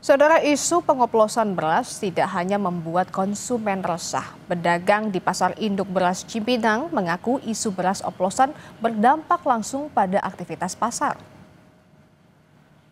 Saudara, isu pengoplosan beras tidak hanya membuat konsumen resah. Pedagang di Pasar Induk Beras Cipinang mengaku isu beras oplosan berdampak langsung pada aktivitas pasar.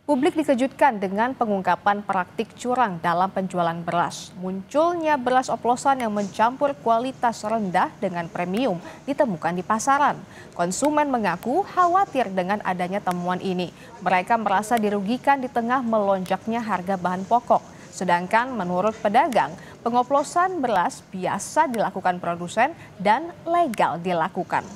Publik dikejutkan dengan pengungkapan praktik curang dalam penjualan beras. Munculnya beras oplosan yang mencampur kualitas rendah dengan premium ditemukan di pasaran. Konsumen mengaku khawatir dengan adanya temuan ini. Mereka merasa dirugikan di tengah melonjaknya harga bahan pokok. Sedangkan menurut pedagang, pengoplosan beras biasa dilakukan produsen dan legal dilakukan.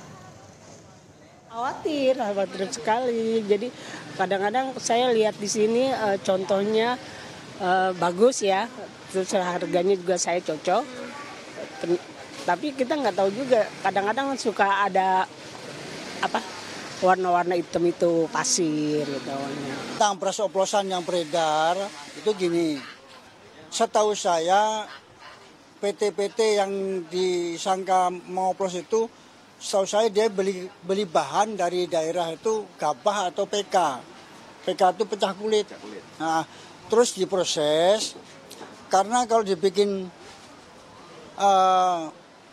Khawatir sekali. Jadi kadang-kadang saya lihat di sini contohnya bagus ya, terus harganya juga saya cocok. Tapi kita nggak tahu juga, kadang-kadang suka ada warna-warna hitam itu pasir gitu. Tentang beras oplosan yang beredar itu gini, setahu saya PT-PT yang disangka mengoplos itu, setahu saya dia beli bahan dari daerah itu gabah atau PK. PK itu pecah kulit. Nah, terus diproses. Karena kalau dibikin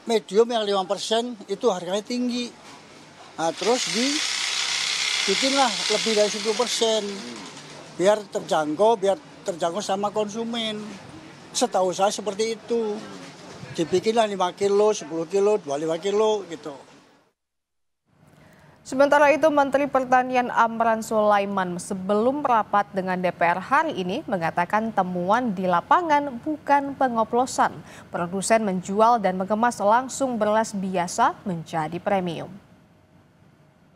medium yang 5% itu harganya tinggi. Nah, terus dibikinlah lebih dari 10%. Biar terjangkau sama konsumen. Setahu saya seperti itu. Dibikinlah 5 kilo, 10 kilo, 25 kilo gitu. Sementara itu, Menteri Pertanian Amran Sulaiman sebelum rapat dengan DPR hari ini mengatakan temuan di lapangan bukan pengoplosan. Produsen menjual dan mengemas langsung beras biasa menjadi premium.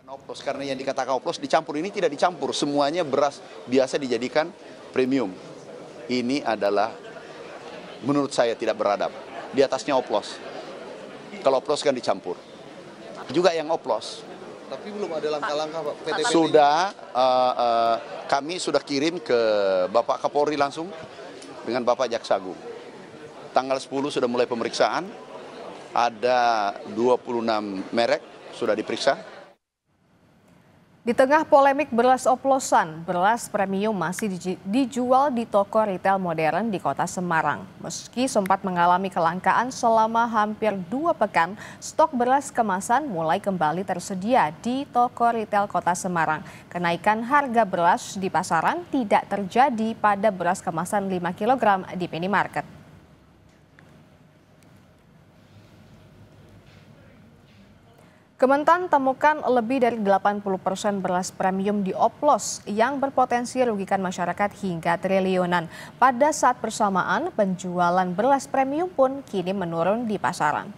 Oplos, karena yang dikatakan oplos dicampur, ini tidak dicampur, semuanya beras biasa dijadikan premium. Ini adalah menurut saya tidak beradab. Di atasnya oplos. Kalau oplos kan dicampur. Juga yang oplos. Tapi belum ada langkah-langkah Pak, PT-PT. Sudah, kami sudah kirim ke Bapak Kapolri langsung dengan Bapak Jaksa Agung. Tanggal 10 sudah mulai pemeriksaan, ada 26 merek sudah diperiksa. Di tengah polemik beras oplosan, beras premium masih dijual di toko retail modern di Kota Semarang. Meski sempat mengalami kelangkaan selama hampir 2 pekan, stok beras kemasan mulai kembali tersedia di toko retail Kota Semarang. Kenaikan harga beras di pasaran tidak terjadi pada beras kemasan 5 kg di minimarket. Kementan temukan lebih dari 80% beras premium dioplos yang berpotensi rugikan masyarakat hingga triliunan. Pada saat bersamaan, penjualan beras premium pun kini menurun di pasaran.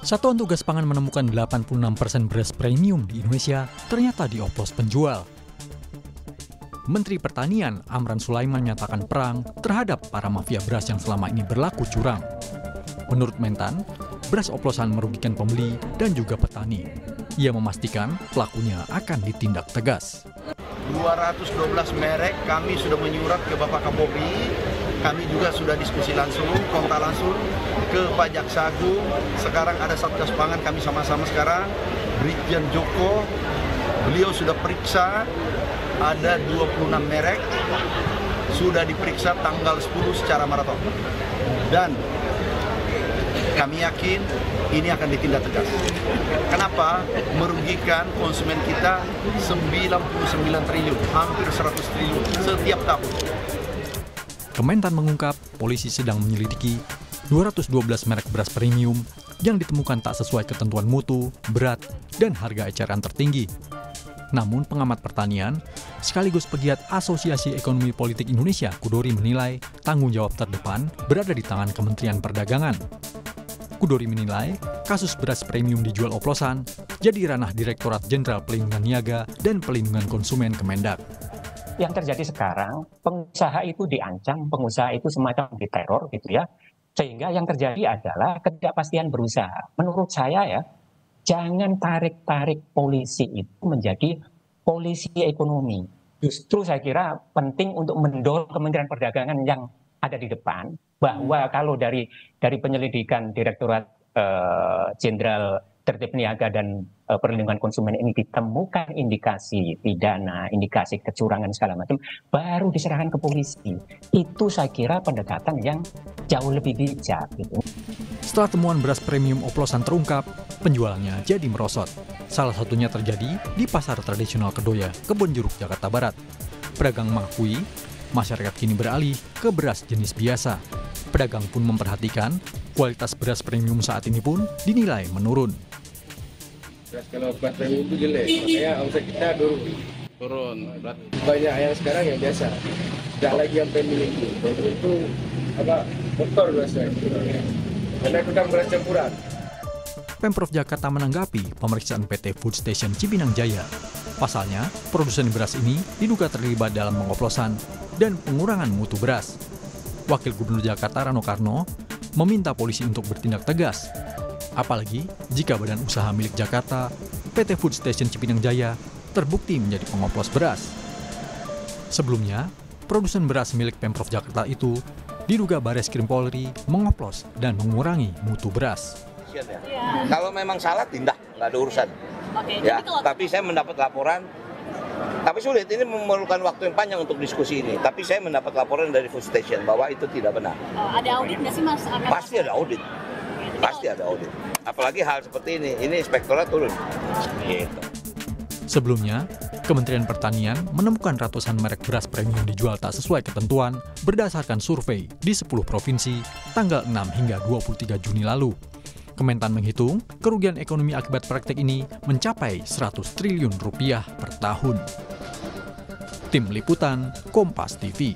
Satuan Tugas Pangan menemukan 86% beras premium di Indonesia ternyata dioplos penjual. Menteri Pertanian Amran Sulaiman menyatakan perang terhadap para mafia beras yang selama ini berlaku curang. Menurut Mentan, beras oplosan merugikan pembeli dan juga petani. Ia memastikan pelakunya akan ditindak tegas. 212 merek kami sudah menyurat ke Bapak Kapolri. Kami juga sudah diskusi langsung, kontak langsung ke Pak Jaksa Agung. Sekarang ada Satgas Pangan, kami sama-sama sekarang. Brigjen Joko, beliau sudah periksa, ada 26 merek. Sudah diperiksa tanggal 10 secara maraton. Dan kami yakin ini akan ditindak tegas. Kenapa? Merugikan konsumen kita 99 triliun, hampir 100 triliun setiap tahun. Kementan mengungkap polisi sedang menyelidiki 212 merek beras premium yang ditemukan tak sesuai ketentuan mutu, berat, dan harga eceran tertinggi. Namun pengamat pertanian, sekaligus pegiat Asosiasi Ekonomi Politik Indonesia, Kudori menilai tanggung jawab terdepan berada di tangan Kementerian Perdagangan. Kudori menilai kasus beras premium dijual oplosan jadi ranah Direktorat Jenderal Pelindungan Niaga dan Pelindungan Konsumen Kemendak. Yang terjadi sekarang, pengusaha itu diancam, pengusaha itu semacam diteror gitu ya. Sehingga yang terjadi adalah ketidakpastian berusaha. Menurut saya ya, jangan tarik-tarik polisi itu menjadi polisi ekonomi. Justru saya kira penting untuk mendorong Kementerian Perdagangan yang ada di depan, bahwa kalau dari penyelidikan Direktorat Jenderal Tertib Niaga dan Perlindungan Konsumen ini ditemukan indikasi pidana, indikasi kecurangan segala macam, baru diserahkan ke polisi. Itu saya kira pendekatan yang jauh lebih bijak. Gitu. Setelah temuan beras premium oplosan terungkap, penjualannya jadi merosot. Salah satunya terjadi di pasar tradisional Kedoya, Kebonjeruk, Jakarta Barat. Pedagang mengakui masyarakat kini beralih ke beras jenis biasa. Pedagang pun memperhatikan kualitas beras premium saat ini pun dinilai menurun. Kalau beras premium itu jelek, makanya omset kita turun. Banyak yang sekarang yang biasa, tidak lagi yang premium itu motor berasnya. Karena itu kan beras campuran. Pemprov Jakarta menanggapi pemeriksaan PT Food Station Cipinang Jaya. Pasalnya, produsen beras ini diduga terlibat dalam pengoplosan dan pengurangan mutu beras. Wakil Gubernur Jakarta Rano Karno meminta polisi untuk bertindak tegas. Apalagi jika badan usaha milik Jakarta, PT Food Station Cipinang Jaya, terbukti menjadi pengoplos beras. Sebelumnya, produsen beras milik Pemprov Jakarta itu diduga Bareskrim Polri mengoplos dan mengurangi mutu beras. Kalau memang salah, tindak, nggak ada urusan. Ya, tapi saya mendapat laporan, tapi sulit, ini memerlukan waktu yang panjang untuk diskusi ini. Tapi saya mendapat laporan dari Food Station bahwa itu tidak benar. Ada audit nggak sih Mas? Pasti ada audit. Pasti ada audit. Apalagi hal seperti ini inspektorat turun. Gitu. Sebelumnya, Kementerian Pertanian menemukan ratusan merek beras premium dijual tak sesuai ketentuan berdasarkan survei di 10 provinsi tanggal 6 hingga 23 Juni lalu. Kementan menghitung kerugian ekonomi akibat praktek ini mencapai 100 triliun rupiah per tahun. Tim Liputan, Kompas TV.